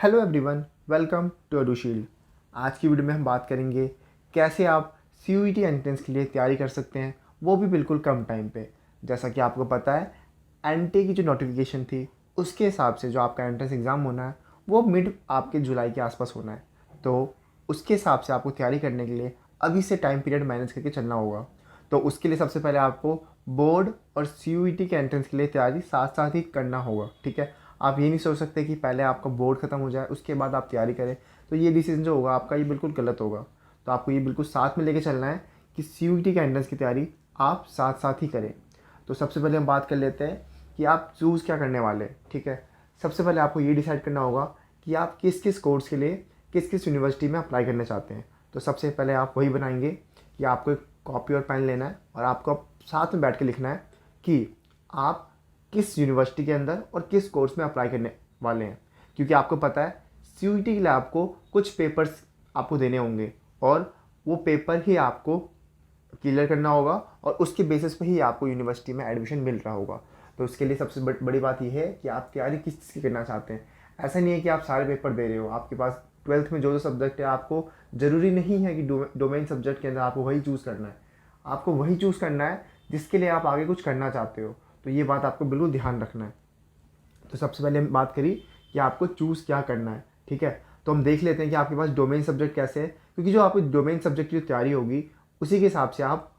Hello everyone, welcome to Edushield. आज की video में हम बात करेंगे कैसे आप CUET एंट्रेंस के लिए तैयारी कर सकते हैं, वो भी बिल्कुल कम टाइम पे। जैसा कि आपको पता है, एनटीए की जो नोटिफिकेशन थी उसके हिसाब से जो आपका एंट्रेंस एग्ज़ाम होना है वो मिड आपके जुलाई के आसपास होना है। तो उसके हिसाब से आपको तैयारी करने के लिए अभी से टाइम पीरियड मैनेज करके चलना होगा। तो उसके लिए सबसे पहले आपको बोर्ड और CUET के एंट्रेंस के लिए तैयारी साथ साथ ही करना होगा। ठीक है, आप ये नहीं सोच सकते कि पहले आपका बोर्ड ख़त्म हो जाए उसके बाद आप तैयारी करें, तो ये डिसीजन जो होगा आपका ये बिल्कुल गलत होगा। तो आपको ये बिल्कुल साथ में लेके चलना है कि CUET के एंट्रेंस की तैयारी आप साथ साथ ही करें। तो सबसे पहले हम बात कर लेते हैं कि आप चूज़ क्या करने वाले हैं। ठीक है, सबसे पहले आपको ये डिसाइड करना होगा कि आप किस किस कोर्स के लिए किस किस यूनिवर्सिटी में अप्लाई करना चाहते हैं। तो सबसे पहले आप वही बनाएंगे कि आपको एक कॉपी और पेन लेना है और आपको साथ में बैठ के लिखना है कि आप किस यूनिवर्सिटी के अंदर और किस कोर्स में अप्लाई करने वाले हैं। क्योंकि आपको पता है CUET के लिए आपको कुछ पेपर्स आपको देने होंगे और वो पेपर ही आपको क्लियर करना होगा और उसके बेसिस पे ही आपको यूनिवर्सिटी में एडमिशन मिल रहा होगा। तो उसके लिए सबसे बड़ी बात यह है कि आप तैयारी किस चीज़ की करना चाहते हैं। ऐसा नहीं है कि आप सारे पेपर दे रहे हो, आपके पास 12th में जो जो सब्जेक्ट है आपको ज़रूरी नहीं है कि डोमेन सब्जेक्ट के अंदर आपको वही चूज़ करना है। आपको वही चूज़ करना है जिसके लिए आप आगे कुछ करना चाहते हो। तो ये बात आपको बिल्कुल ध्यान रखना है। तो सबसे पहले हम बात करी कि आपको चूज़ क्या करना है। ठीक है, तो हम देख लेते हैं कि आपके पास डोमेन सब्जेक्ट कैसे है, क्योंकि जो आपकी डोमेन सब्जेक्ट की जो तैयारी होगी उसी के हिसाब से आप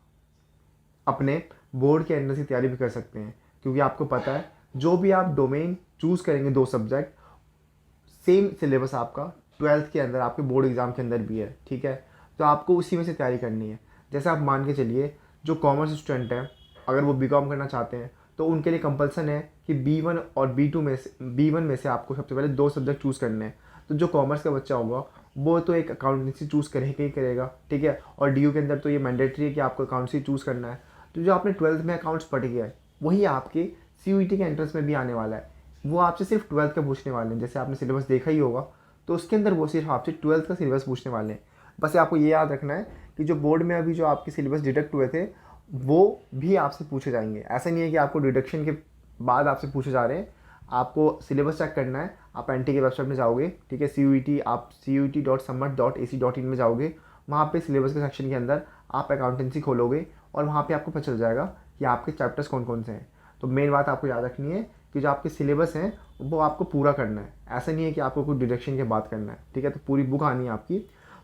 अपने बोर्ड के एंट्रेंस की तैयारी भी कर सकते हैं। क्योंकि आपको पता है जो भी आप डोमेन चूज़ करेंगे, दो सब्जेक्ट सेम सिलेबस आपका 12th के अंदर आपके बोर्ड एग्ज़ाम के अंदर भी है। ठीक है, तो आपको उसी में से तैयारी करनी है। जैसे आप मान के चलिए जो कॉमर्स स्टूडेंट हैं, अगर वो BCom करना चाहते हैं तो उनके लिए कंपलसन है कि B1 और B2 में से B1 में से आपको सबसे पहले दो सब्जेक्ट चूज़ करने हैं। तो जो कॉमर्स का बच्चा होगा वो तो एक अकाउंटेंसी चूज़ करेगा ही करेगा। ठीक है, और DU के अंदर तो ये मैंडेटरी है कि आपको अकाउंटेंसी चूज़ करना है। तो जो आपने 12th में अकाउंट्स पढ़ गया है वही आपके CUET के एंट्रेंस में भी आने वाला है। वो आपसे सिर्फ 12th का पूछने वाले हैं। जैसे आपने सिलेबस देखा ही होगा तो उसके अंदर वो सिर्फ आपसे 12th का सिलेबस पूछने वाले हैं। बस आपको ये याद रखना है कि जो बोर्ड में अभी जो आपके सिलेबस डिडक्ट हुए थे वो भी आपसे पूछे जाएंगे। ऐसा नहीं है कि आपको डिडक्शन के बाद आपसे पूछे जा रहे हैं। आपको सिलेबस चेक करना है, आप एनटी के वेबसाइट में जाओगे। ठीक है, CUET आप cuet.summit.ac.in में जाओगे। वहाँ पे सिलेबस के सेक्शन के अंदर आप अकाउंटेंसी खोलोगे और वहाँ पे आपको पता चल जाएगा कि आपके चैप्टर्स कौन कौन से हैं। तो मेन बात आपको याद रखनी है कि जो आपके सिलेबस हैं वो आपको पूरा करना है। ऐसा नहीं है कि आपको कुछ डिडक्शन के बाद करना है। ठीक है, तो पूरी बुक आनी है आपकी।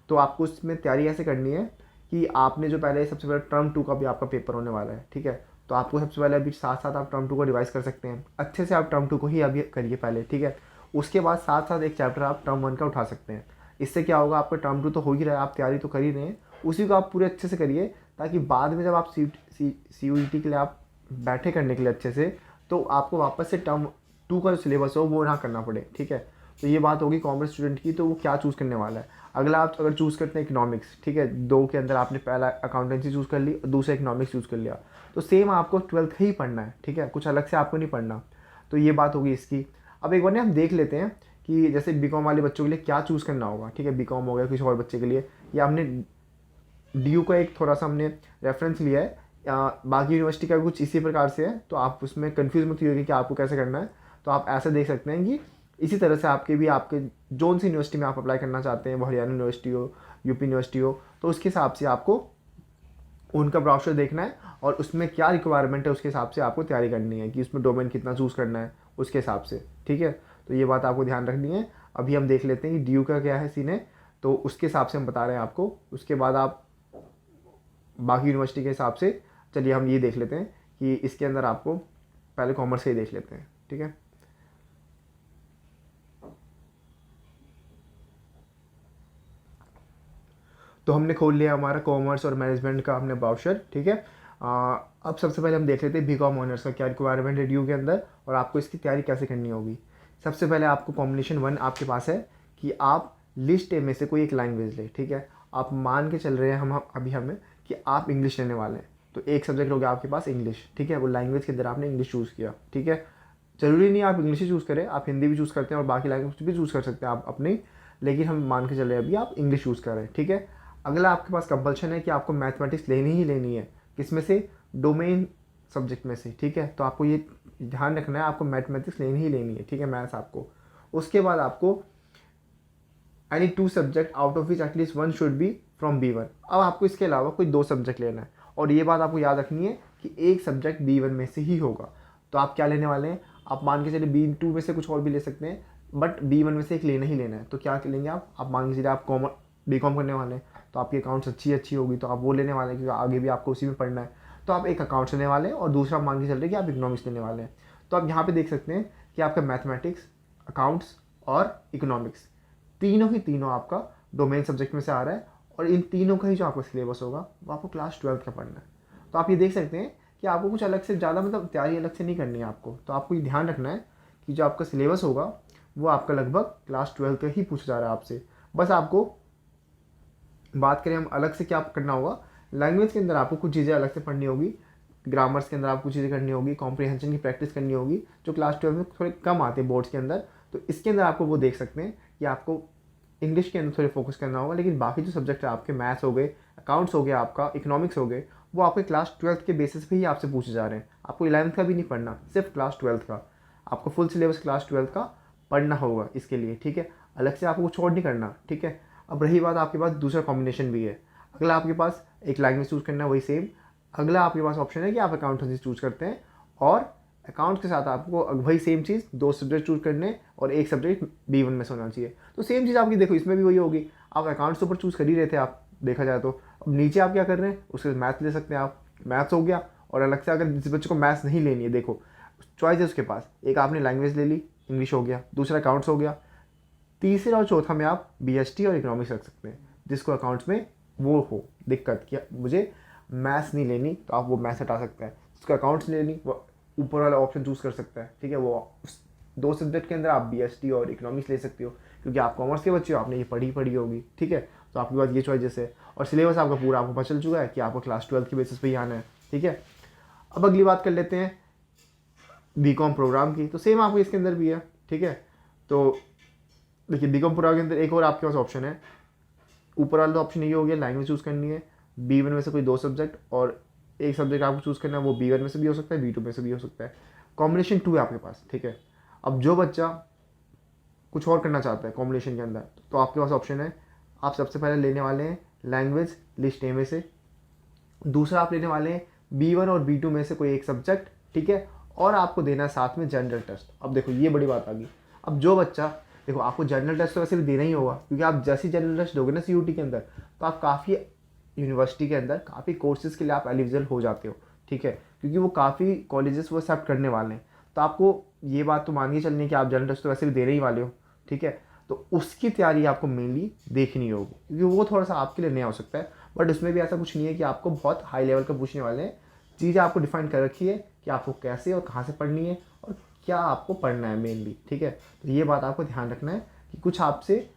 तो आपको उसमें तैयारी ऐसे करनी है कि आपने जो पहले सबसे पहले टर्म 2 का भी आपका पेपर होने वाला है। ठीक है, तो आपको सबसे पहले अभी साथ साथ आप टर्म 2 को रिवाइज़ कर सकते हैं। अच्छे से आप टर्म 2 को ही अभी करिए पहले। ठीक है, उसके बाद साथ साथ एक चैप्टर आप टर्म 1 का उठा सकते हैं। इससे क्या होगा, आपका टर्म 2 तो हो ही रहा है, आप तैयारी तो कर ही रहे हैं, उसी को आप पूरे अच्छे से करिए ताकि बाद में जब आप CUET के लिए आप बैठे करने के लिए अच्छे से, तो आपको वापस से टर्म 2 का जो सिलेबस हो वो ना करना पड़े। ठीक है, तो ये बात होगी कॉमर्स स्टूडेंट की, तो वो क्या चूज़ करने वाला है। अगला आप अगर चूज़ करते हैं इकोनॉमिक्स, ठीक है, दो के अंदर आपने पहला अकाउंटेंसी चूज़ कर ली और दूसरा इकोनॉमिक्स चूज़ कर लिया, तो सेम आपको 12th ही पढ़ना है। ठीक है, कुछ अलग से आपको नहीं पढ़ना। तो ये बात होगी इसकी। अब एक बार ना हम देख लेते हैं कि जैसे BCom वाले बच्चों के लिए क्या चूज़ करना होगा। ठीक है, BCom हो गया किसी और बच्चे के लिए, या हमने DU का एक थोड़ा सा हमने रेफरेंस लिया है, बाकी यूनिवर्सिटी का भी कुछ इसी प्रकार से है। तो आप उसमें कन्फ्यूज़ मत होइए कि आपको कैसे करना है। तो आप ऐसे देख सकते हैं कि इसी तरह से आपके भी आपके जोन सी यूनिवर्सिटी में आप अप्लाई करना चाहते हैं, वो हरियाणा यूनिवर्सिटी हो, यूपी यूनिवर्सिटी हो, तो उसके हिसाब से आपको उनका ब्राउचर देखना है और उसमें क्या रिक्वायरमेंट है उसके हिसाब से आपको तैयारी करनी है कि उसमें डोमेन कितना चूज़ करना है उसके हिसाब से। ठीक है, तो ये बात आपको ध्यान रखनी है। अभी हम देख लेते हैं कि DU का क्या है सीन है, तो उसके हिसाब से हम बता रहे हैं आपको। उसके बाद आप बाकी यूनिवर्सिटी के हिसाब से, चलिए हम ये देख लेते हैं कि इसके अंदर आपको पहले कॉमर्स से ही देख लेते हैं। ठीक है, तो हमने खोल लिया हमारा कॉमर्स और मैनेजमेंट का हमने ब्राउचर। ठीक है, अब सबसे पहले हम देख लेते हैं BCom ऑनर्स का क्या रिक्वायरमेंट है DU के अंदर और आपको इसकी तैयारी कैसे करनी होगी। सबसे पहले आपको कॉम्बिनेशन 1 आपके पास है कि आप लिस्ट ए में से कोई एक लैंग्वेज ले। ठीक है, आप मान के चल रहे हैं हम अभी हमें कि आप इंग्लिश लेने वाले हैं, तो एक सब्जेक्ट हो गया आपके पास इंग्लिश। ठीक है, वो लैंग्वेज के अंदर आपने इंग्लिश चूज़ किया। ठीक है, ज़रूरी नहीं आप इंग्लिश ही चूज़ करें, आप हिंदी भी चूज़ करते हैं और बाकी लैंग्वेज भी चूज़ कर सकते हैं आप अपनी, लेकिन हम मान के चल रहे हैं अभी आप इंग्लिश चूज़ कर रहे हैं। ठीक है, अगला आपके पास कंपल्शन है कि आपको मैथमेटिक्स लेनी ही लेनी है। किस में से, डोमेन सब्जेक्ट में से। ठीक है, तो आपको ये ध्यान रखना है आपको मैथमेटिक्स लेनी ही लेनी है। ठीक है, मैथ्स आपको। उसके बाद आपको any 2 subject out of which at least one should be from B1। अब आपको इसके अलावा कोई 2 सब्जेक्ट लेना है, और ये बात आपको याद रखनी है कि एक सब्जेक्ट B1 में से ही होगा। तो आप क्या लेने वाले हैं, आप मान के चलिए B2 में से कुछ और भी ले सकते हैं, बट B1 में से एक लेना ही लेना है। तो क्या लेंगे आप मान के चलिए आप B.Com करने वाले हैं, तो आपकी अकाउंट्स अच्छी होगी तो आप वो लेने वाले हैं, क्योंकि आगे भी आपको उसी में पढ़ना है। तो आप एक अकाउंट्स लेने वाले हैं और दूसरा मान के चल रहे हैं कि आप इकोनॉमिक्स लेने वाले हैं। तो आप यहाँ पे देख सकते हैं कि आपका मैथमेटिक्स, अकाउंट्स और इकोनॉमिक्स तीनों आपका डोमेन सब्जेक्ट में से आ रहा है, और इन तीनों का ही जो आपका सिलेबस होगा वो आपको क्लास 12 का पढ़ना है। तो आप ये देख सकते हैं कि आपको कुछ अलग से ज़्यादा मतलब तैयारी अलग से नहीं करनी है आपको। तो आपको ये ध्यान रखना है कि जो आपका सिलेबस होगा वो आपका लगभग क्लास 12 का ही पूछा जा रहा है आपसे। बस आपको बात करें हम अलग से क्या करना होगा, लैंग्वेज के अंदर आपको कुछ चीज़ें अलग से पढ़नी होगी, ग्रामर्स के अंदर आपको चीज़ें करनी होगी, कॉम्प्रिहेंशन की प्रैक्टिस करनी होगी, जो क्लास 12 में थोड़े कम आते हैं बोर्ड्स के अंदर। तो इसके अंदर आपको वो देख सकते हैं कि आपको इंग्लिश के अंदर थोड़े फोकस करना होगा, लेकिन बाकी जो सब्जेक्ट है आपके मैथ्स हो गए, अकाउंट्स हो गया, आपका इकोनॉमिक्स हो गए, वो आपके क्लास 12 के बेसिस पे ही आपसे पूछे जा रहे हैं। आपको 11th का भी नहीं पढ़ना, सिर्फ क्लास 12 का। आपको फुल सिलेबस क्लास 12 का पढ़ना होगा इसके लिए, ठीक है। अलग से आपको कुछ और नहीं करना, ठीक है। अब रही बात, आपके पास दूसरा कॉम्बिनेशन भी है। अगला आपके पास एक लैंग्वेज चूज़ करना है, वही सेम। अगला आपके पास ऑप्शन है कि आप अकाउंटेंसी चूज़ करते हैं, और अकाउंट्स के साथ आपको वही सेम चीज़ 2 सब्जेक्ट चूज़ करने, और एक सब्जेक्ट B1 में से होना चाहिए। तो सेम चीज़ आपकी देखो इसमें भी वही होगी। आप अकाउंट्स ऊपर चूज़ कर ही रहे थे आप, देखा जाए तो। अब नीचे आप क्या कर रहे हैं, उसके मैथ्स ले सकते हैं आप, मैथ्स हो गया। और अलग से अगर जिस बच्चे को मैथ्स नहीं लेनी है, देखो चॉइस है उसके पास, एक आपने लैंग्वेज ले ली, इंग्लिश हो गया, दूसरा अकाउंट्स हो गया, तीसरा और चौथा में आप BST और इकोनॉमिक्स रख सकते हैं। जिसको अकाउंट्स में वो हो दिक्कत कि मुझे मैथ्स नहीं लेनी, तो आप वो मैथ्स हटा सकते हैं। जिसको अकाउंट्स लेनी, वो ऊपर वाला ऑप्शन चूज़ कर सकता है, ठीक है। वो उस 2 सब्जेक्ट के अंदर आप BST और इकोनॉमिक्स ले सकते हो, क्योंकि आप कॉमर्स के बच्चे हो, आपने ये पढ़ी होगी, ठीक है। तो आपके पास ये चॉइसेस है, और सिलेबस आपका पूरा आपको पता चल चुका है कि आपको क्लास 12 की बेसिस पे ही आना है, ठीक है। अब अगली बात कर लेते हैं B.Com प्रोग्राम की। तो सेम आपको इसके अंदर भी है, ठीक है। तो देखिए B.Com प्रोग्राम के अंदर एक और आपके पास ऑप्शन है। ऊपर वाला तो ऑप्शन ये हो गया, लैंग्वेज चूज़ करनी है, B1 में से कोई 2 सब्जेक्ट, और एक सब्जेक्ट आपको चूज़ करना है, वो B1 में से भी हो सकता है, B2 में से भी हो सकता है। कॉम्बिनेशन 2 है आपके पास, ठीक है। अब जो बच्चा कुछ और करना चाहता है कॉम्बिनेशन के अंदर, तो आपके पास ऑप्शन है, आप सबसे पहले लेने वाले हैं लैंग्वेज लिस्ट ए में से, दूसरा आप लेने वाले हैं B1 और B2 में से कोई एक सब्जेक्ट, ठीक है। और आपको देना है साथ में जनरल टेस्ट। अब देखो ये बड़ी बात आ गई। अब जो बच्चा, देखो आपको जनरल टेस्ट तो वैसे भी देना ही होगा, क्योंकि आप जैसी जनरल टेस्ट दोगे ना CUT के अंदर, तो आप काफ़ी यूनिवर्सिटी के अंदर काफ़ी कोर्सेज़ के लिए आप एलिजिबल हो जाते हो, ठीक है। क्योंकि वो काफ़ी कॉलेजेस वो एक्सेप्ट करने वाले हैं। तो आपको ये बात तो मान के चलनी है कि आप जनरल टेस्ट तो वैसे भी देने ही वाले हो, ठीक है। तो उसकी तैयारी आपको मेनली देखनी होगी, क्योंकि वो थोड़ा सा आपके लिए नया हो सकता है, बट उसमें भी ऐसा कुछ नहीं है कि आपको बहुत हाई लेवल का पूछने वाले हैं। चीज़ें आपको डिफाइन कर रखी है कि आपको कैसे और कहाँ से पढ़नी है, और क्या आपको पढ़ना है मेनली, ठीक है। तो ये बात आपको ध्यान रखना है कि कुछ आपसे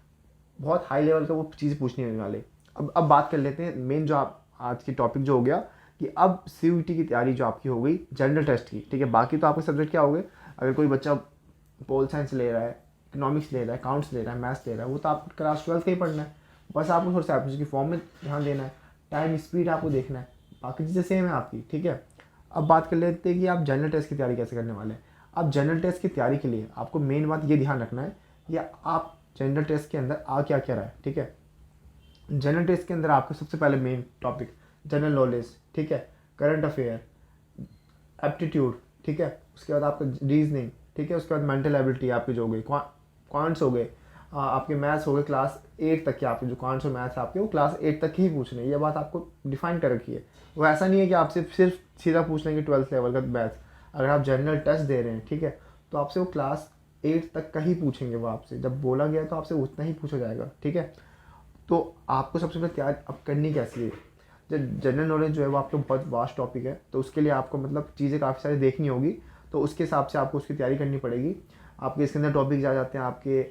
बहुत हाई लेवल का वो चीज़ पूछने होने वाले। अब बात कर लेते हैं मेन जो आप आज की टॉपिक जो हो गया, कि अब CUT की तैयारी जो आपकी हो गई जनरल टेस्ट की, ठीक है। बाकी तो आपके सब्जेक्ट क्या हो गए, अगर कोई बच्चा पोल साइंस ले रहा है, इकोनॉमिक्स ले रहा है, अकाउंट्स ले रहा है, मैथ्स ले रहा है, वो तो आपको क्लास 12 का ही पढ़ना है। बस आपको थोड़ा सा एप्टीट्यूड की फॉर्म में ध्यान देना है, टाइम स्पीड आपको देखना है, बाकी चीज़ें सेम है आपकी, ठीक है। अब बात कर लेते हैं कि आप जनरल टेस्ट की तैयारी कैसे करने वाले हैं। अब जनरल टेस्ट की तैयारी के लिए आपको मेन बात ये ध्यान रखना है कि आप जनरल टेस्ट के अंदर आ क्या क्या रहा है, ठीक है। जनरल टेस्ट के अंदर आपको सबसे पहले मेन टॉपिक जनरल नॉलेज, ठीक है, करंट अफेयर, एप्टीट्यूड, ठीक है। उसके बाद आपका रीजनिंग, ठीक है। उसके बाद मेंटल एबिलिटी आपकी जो हो गई, क्वांट्स हो गए, आपके मैथ्स हो गए क्लास 8 तक के, आपके जो क्वांट्स और मैथ्स आपके वो क्लास 8 तक ही पूछ रहे हैं। ये बात आपको डिफाइन कर रखी है। वो ऐसा नहीं है कि आपसे सिर्फ सीधा पूछ लेंगे 12th लेवल का मैथ्स। अगर आप जनरल टेस्ट दे रहे हैं, ठीक है, तो आपसे वो क्लास 8 तक का ही पूछेंगे। वो आपसे जब बोला गया तो आपसे उतना ही पूछा जाएगा, ठीक है। तो आपको सबसे पहले तैयारी अब करनी कैसी है। जब जनरल नॉलेज जो है वो आपका बहुत वास्ट टॉपिक है, तो उसके लिए आपको मतलब चीज़ें काफ़ी सारी देखनी होगी, तो उसके हिसाब से आपको उसकी तैयारी करनी पड़ेगी। आपके इसके अंदर टॉपिक्स आ जाते हैं, आपके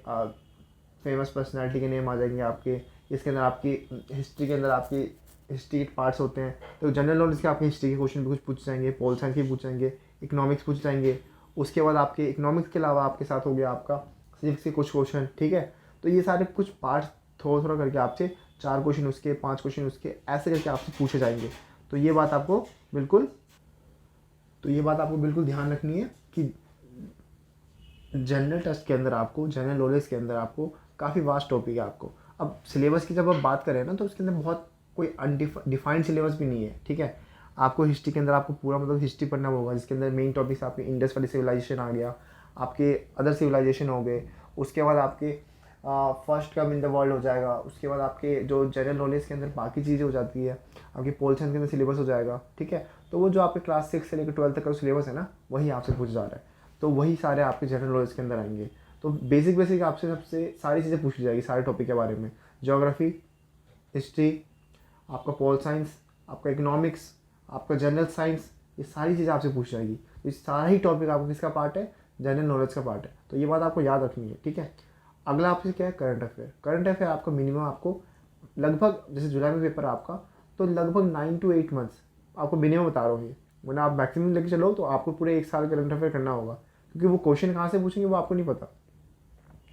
फेमस पर्सनैलिटी के नेम आ जाएंगे आपके, इसके अंदर आपकी हिस्ट्री के अंदर आपकी हिस्ट्री के पार्ट्स होते हैं। तो जनरल नॉलेज के आपके हिस्ट्री के क्वेश्चन भी कुछ पूछ जाएंगे, पोल साइंस के पूछ जाएंगे, इकोनॉमिक्स पूछ जाएंगे। उसके बाद आपके इकोनॉमिक्स के अलावा आपके साथ हो गया आपका फिजिक्स के कुछ क्वेश्चन, ठीक है। तो ये सारे कुछ पार्ट्स थोड़ा थोड़ा करके आपसे 4 क्वेश्चन उसके, 5 क्वेश्चन उसके, ऐसे करके आपसे पूछे जाएंगे। तो ये बात आपको बिल्कुल ध्यान रखनी है कि जनरल टेस्ट के अंदर आपको, जनरल नॉलेज के अंदर आपको काफ़ी वास्ट टॉपिक है आपको। अब सिलेबस की जब आप बात करें ना, तो उसके अंदर बहुत कोई डिफाइंड सिलेबस भी नहीं है, ठीक है। आपको हिस्ट्री के अंदर आपको पूरा मतलब हिस्ट्री पढ़ना होगा, जिसके अंदर मेन टॉपिक्स आपके इंडस वाली सिविलाइजेशन आ गया, आपके अदर सिविलाइजेशन हो गए, उसके बाद आपके first come in the world हो जाएगा, उसके बाद आपके जो जनरल नॉलेज के अंदर बाकी चीज़ें हो जाती है, आपकी पोल साइंस के अंदर सिलेबस हो जाएगा, ठीक है। तो वो जो आपके क्लास 6 से लेकर 12 तक का सिलेबस है ना, वही आपसे पूछा जा रहा है, तो वही सारे आपके जनरल नॉलेज के अंदर आएंगे। तो बेसिक आपसे सबसे सारी चीज़ें पूछी जाएगी सारे टॉपिक के बारे में, ज्योग्राफी, हिस्ट्री, आपका पोल साइंस, आपका इकोनॉमिक्स, आपका जनरल साइंस, ये सारी चीज़ें आपसे पूछ जाएगी। तो ये सारा ही टॉपिक आपको किसका पार्ट है, जनरल नॉलेज का पार्ट है। तो ये बात आपको याद रखनी है, ठीक है। अगला आपसे क्या है, करंट अफेयर। करंट अफेयर आपका मिनिमम आपको लगभग, जैसे जुलाई में पेपर आपका, तो लगभग 9 to 8 मंथ्स आपको मिनिमम बता रहा हूँ ये, वरना आप मैक्सिमम लेके चलो तो आपको पूरे 1 साल करंट अफेयर करना होगा, क्योंकि वो क्वेश्चन कहाँ से पूछेंगे वो आपको नहीं पता।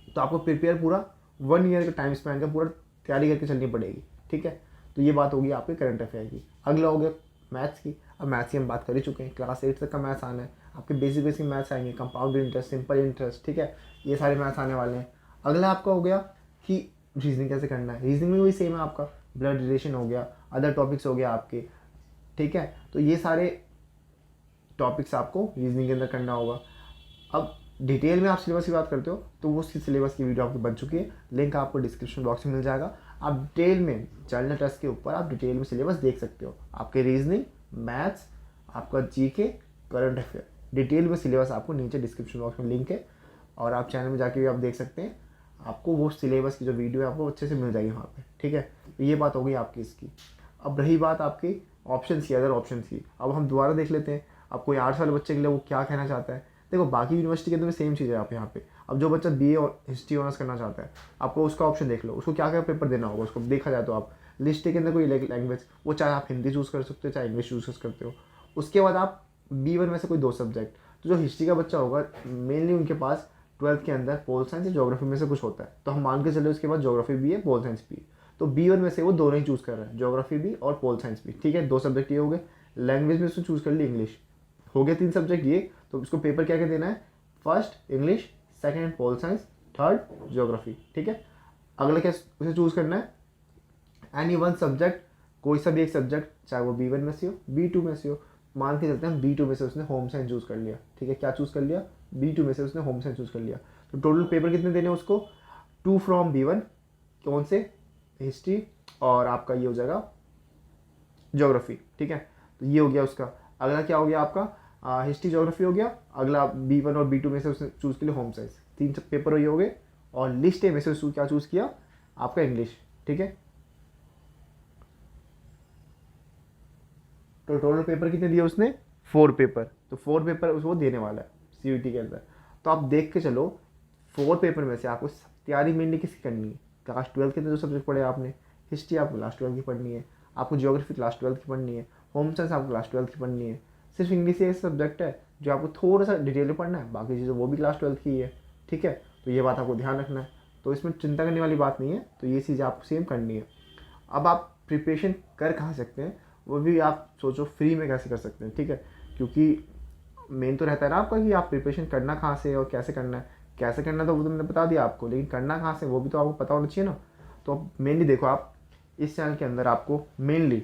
तो आपको प्रिपेयर पूरा 1 ईयर का टाइम स्पेंड का पूरा तैयारी करके चलनी पड़ेगी, ठीक है। तो ये बात होगी आपके करंट अफेयर की। अगला हो गया मैथ्स की। अब मैथ्स की हम बात कर ही चुके हैं, क्लास 8 तक का मैथ्स आना है, आपके बेसिक मैथ्स आएंगे, कंपाउंड इंटरेस्ट, सिंपल इंटरेस्ट, ठीक है, ये सारे मैथ्स आने वाले हैं। अगला आपका हो गया कि रीजनिंग कैसे करना है। रीजनिंग में वही सेम है, आपका ब्लड रिलेशन हो गया, अदर टॉपिक्स हो गया आपके, ठीक है। तो ये सारे टॉपिक्स आपको रीजनिंग के अंदर करना होगा। अब डिटेल में आप सिलेबस की बात करते हो तो वो सिलेबस की वीडियो आपकी बन चुकी है, लिंक आपको डिस्क्रिप्शन बॉक्स में मिल जाएगा। आप डिटेल में जनरल टेस्ट के ऊपर आप डिटेल में सिलेबस देख सकते हो, आपके रीजनिंग, मैथ्स, आपका जीके, करंट अफेयर, डिटेल में सिलेबस आपको नीचे डिस्क्रिप्शन बॉक्स में लिंक है, और आप चैनल में जाके भी आप देख सकते हैं, आपको वो सिलेबस की जो वीडियो है आपको अच्छे से मिल जाएगी वहाँ पे, ठीक है। तो ये बात हो गई आपकी इसकी। अब रही बात आपकी ऑप्शन की, अदर ऑप्शन की। अब हम दोबारा देख लेते हैं, अब कोई आर्ट्स वाले बच्चे के लिए वो क्या कहना चाहता है। देखो बाकी यूनिवर्सिटी के अंदर सेम चीज़ है आप यहाँ पे। अब जो बच्चा बीए और हिस्ट्री ऑनर्स करना चाहता है, आपको उसका ऑप्शन देख लो, उसको क्या क्या पेपर देना होगा। उसको देखा जाए तो आप लिस्ट के अंदर कोई लैंग्वेज, वो चाहे आप हिंदी चूज़ कर सकते हो, चाहे इंग्लिश चूज़ कर सकते हो। उसके बाद आप B1 में से कोई 2 सब्जेक्ट, तो जो हिस्ट्री का बच्चा होगा मेनली उनके पास 12th के अंदर पोल साइंस या ज्योग्राफी में से कुछ होता है, तो हम मान के चले उसके बाद ज्योग्राफी भी है, पोल साइंस भी। तो B1 में से वो दोनों ही चूज़ कर रहा है, ज्योग्राफी भी और पोल साइंस भी, ठीक है। 2 सब्जेक्ट ये हो गए। लैंग्वेज में उसने चूज़ कर ली इंग्लिश, हो गया 3 सब्जेक्ट ये। तो उसको पेपर क्या क्या देना है, first English, second pol science, third geography, ठीक है। अगला क्या उसे चूज़ करना है, एनी वन सब्जेक्ट, कोई सा भी एक सब्जेक्ट, चाहे वो B1 में से हो, B2 में से हो। मान के चलते हैं B2 में से उसने होम साइंस चूज़ कर लिया, ठीक है। क्या चूज़ कर लिया, B2 में से उसने होम साइंस चूज़ कर लिया। तो टोटल पेपर कितने देने हैं उसको, 2 फ्रॉम B1, कौन से, हिस्ट्री, और आपका ये हो जाएगा ज्योग्राफी, ठीक है। तो ये हो गया उसका। अगला क्या हो गया आपका, हिस्ट्री ज्योग्राफी हो गया। अगला B1 और B2 में से उसने चूज़ के लिए होम साइंस, 3 पेपर ये हो गए। और लिस्ट ए में से उसने क्या चूज़ किया, आपका इंग्लिश, ठीक है। तो टोटल पेपर कितने दिए उसने, 4 पेपर। तो 4 पेपर उसको देने वाला है CUET के अंदर। तो आप देख के चलो 4 पेपर में से आपको तैयारी मेनली किसकी करनी है। क्लास 12 के अंदर जो सब्जेक्ट पढ़े आपने, हिस्ट्री आपको क्लास 12 की पढ़नी है, आपको ज्योग्राफी क्लास 12 की पढ़नी है, होम साइंस आपको क्लास 12 की पढ़नी है। सिर्फ इंग्लिश एक सब्जेक्ट है जो आपको थोड़ा सा डिटेल में पढ़ना है, बाकी चीज़ें वो भी क्लास 12 की है, ठीक है। तो ये बात आपको ध्यान रखना है, तो इसमें चिंता करने वाली बात नहीं है। तो ये चीज़ आपको सेम करनी है। अब आप प्रिपरेशन कर कहाँ सकते हैं, वो भी आप सोचो फ्री में कैसे कर सकते हैं, ठीक है। क्योंकि मेन तो रहता है ना आपका कि आप प्रिपरेशन करना कहाँ से और कैसे करना है। कैसे करना तो वो तो मैंने बता दिया आपको, लेकिन करना कहाँ से वो भी तो आपको पता होना चाहिए ना। तो मेनली देखो, आप इस चैनल के अंदर आपको मेनली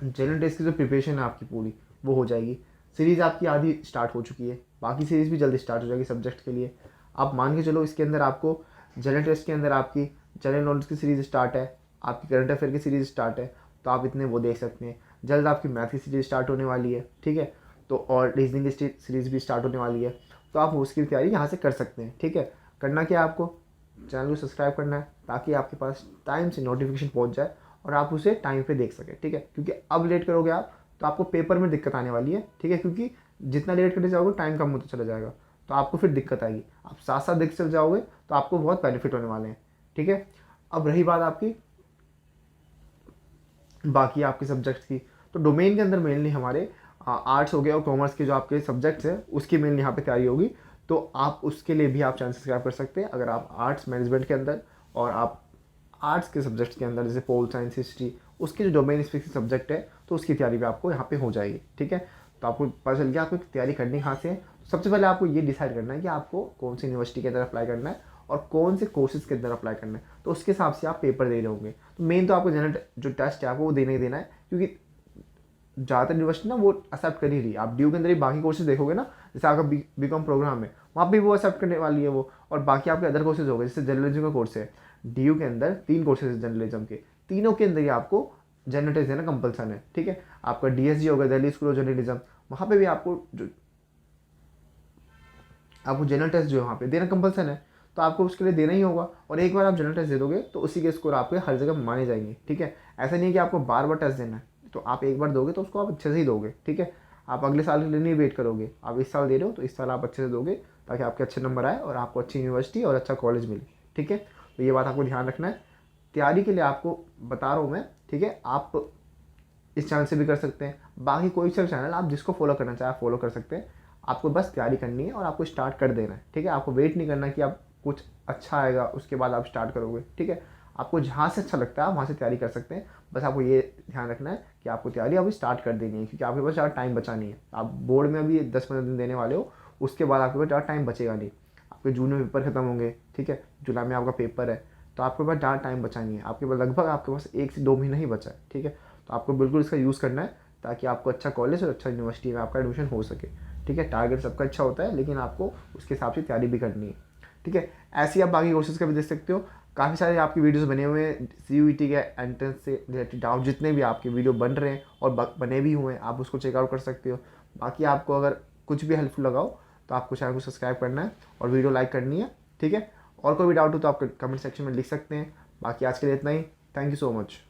जनरल टेस्ट की जो प्रिपरेशन है आपकी पूरी वो हो जाएगी। सीरीज़ आपकी आधी स्टार्ट हो चुकी है, बाकी सीरीज़ भी जल्दी स्टार्ट हो जाएगी सब्जेक्ट के लिए। आप मान के चलो इसके अंदर आपको जनरल टेस्ट के अंदर आपकी जनरल नॉलेज की सीरीज़ स्टार्ट है, आपकी करंट अफेयर की सीरीज़ स्टार्ट है, तो आप इतने वो देख सकते हैं। जल्द आपकी मैथ की सीरीज़ स्टार्ट होने वाली है, ठीक है। तो और रीजनिंग की सीरीज़ भी स्टार्ट होने वाली है, तो आप उसकी तैयारी यहाँ से कर सकते हैं, ठीक है। करना क्या है आपको, चैनल को सब्सक्राइब करना है ताकि आपके पास टाइम से नोटिफिकेशन पहुँच जाए और आप उसे टाइम पे देख सकें, ठीक है। क्योंकि अब लेट करोगे आप तो आपको पेपर में दिक्कत आने वाली है, ठीक है। क्योंकि जितना लेट करते जाओगे टाइम कम होता चला जाएगा, तो आपको फिर दिक्कत आएगी। आप साथ साथ देखते चल जाओगे तो आपको बहुत बेनिफिट होने वाले हैं, ठीक है। अब रही बात आपकी बाकी आपके सब्जेक्ट्स की, तो डोमेन के अंदर मेनली हमारे आर्ट्स हो गया और कॉमर्स के जो आपके सब्जेक्ट्स हैं उसकी मेनली यहाँ पे तैयारी होगी। तो आप उसके लिए भी आप चैनल सब्सक्राइब कर सकते हैं। अगर आप आर्ट्स मैनेजमेंट के अंदर और आप आर्ट्स के सब्जेक्ट्स के अंदर जैसे पोल साइंस, हिस्ट्री, उसके जो डोमेन स्पेसिफिक सब्जेक्ट है तो उसकी तैयारी भी आपको यहाँ पे हो जाएगी, ठीक है। तो आपको पता चल गया आपको तैयारी करनी कहाँ से है। तो सबसे पहले आपको ये डिसाइड करना है कि आपको कौन सी यूनिवर्सिटी के अंदर अप्लाई करना है और कौन से कोर्सेज के अंदर अप्लाई करना है, तो उसके हिसाब से आप पेपर दे रहे होंगे। तो मेन तो आपको जनरल जो टेस्ट है आपको वो देना ही देना है, क्योंकि ज़्यादातर यूनिवर्सिटी ना वो एक्सेप्ट कर ही रही है। आप ड्यू के अंदर ही बाकी कोर्सेज देखोगे ना, जैसे आपका बीकॉम प्रोग्राम है वहाँ भी वो एक्सेप्ट करने वाली है वो, और बाकी आपके अदर कोर्सेज हो गए, जैसे जर्नलिज्म का कोर्स है, ड्यू के अंदर 3 कोर्सेज है जर्नलिज्म के, तीनों के अंदर ही आपको जनरल टेस्ट देना कंपलसन है। ठीक है, आपका DSG होगा, दिल्ली स्कूल ऑफ जर्नलिज्म, वहाँ पे भी आपको जनरल टेस्ट जो है वहाँ पे देना कंपलसन है, तो आपको उसके लिए देना ही होगा। और एक बार आप जनरल टेस्ट दे दोगे तो उसी के स्कोर आपके हर जगह माने जाएंगे। ठीक है, ऐसा नहीं है कि आपको बार बार टेस्ट देना है, तो आप एक बार दोगे तो उसको आप अच्छे से ही दोगे। ठीक है, आप अगले साल के लिए नहीं वेट करोगे, आप इस साल दे रहे हो तो इस साल आप अच्छे से दोगे, ताकि आपके अच्छे नंबर आए और आपको अच्छी यूनिवर्सिटी और अच्छा कॉलेज मिले। ठीक है, तो ये बात आपको ध्यान रखना है। तैयारी के लिए आपको बता रहा हूँ मैं। ठीक है, आप इस चैनल से भी कर सकते हैं, बाकी कोई सा चैनल आप जिसको फॉलो करना चाहे आप फॉलो कर सकते हैं। आपको बस तैयारी करनी है और आपको स्टार्ट कर देना है। ठीक है, आपको वेट नहीं करना कि आप कुछ अच्छा आएगा उसके बाद आप स्टार्ट करोगे। ठीक है, आपको जहाँ से अच्छा लगता है आप वहाँ से तैयारी कर सकते हैं। बस आपको ये ध्यान रखना है कि आपको तैयारी अभी स्टार्ट कर देनी है, क्योंकि आपके पास ज़्यादा टाइम बचा नहीं है। आप बोर्ड में अभी 10-15 दिन देने वाले हो, उसके बाद आपके पास ज़्यादा टाइम बचेगा नहीं। आपके जून में पेपर खत्म होंगे, ठीक है, जुलाई में आपका पेपर है, तो आपके पास ज़्यादा टाइम बचा नहीं है। आपके पास लगभग आपके पास 1 से 2 महीना ही बचा है। ठीक है, तो आपको बिल्कुल इसका यूज़ करना है, ताकि आपको अच्छा कॉलेज और अच्छा यूनिवर्सिटी में आपका एडमिशन हो सके। ठीक है, टारगेट सबका अच्छा होता है, लेकिन आपको उसके हिसाब से तैयारी भी करनी है। ठीक है, ऐसे ही आप बाकी कोर्सेज का भी देख सकते हो। काफ़ी सारे आपकी वीडियोस बने हुए हैं CUET के एंट्रेंस से रिलेटेड डाउट, जितने भी आपके वीडियो बन रहे हैं और बने भी हुए हैं, आप उसको चेकआउट कर सकते हो। बाकी आपको अगर कुछ भी हेल्पफुल लगाओ तो आपको चैनल को सब्सक्राइब करना है और वीडियो लाइक करनी है। ठीक है, और कोई भी डाउट हो तो आप कमेंट सेक्शन में लिख सकते हैं। बाकी आज के लिए इतना ही। Thank you so much.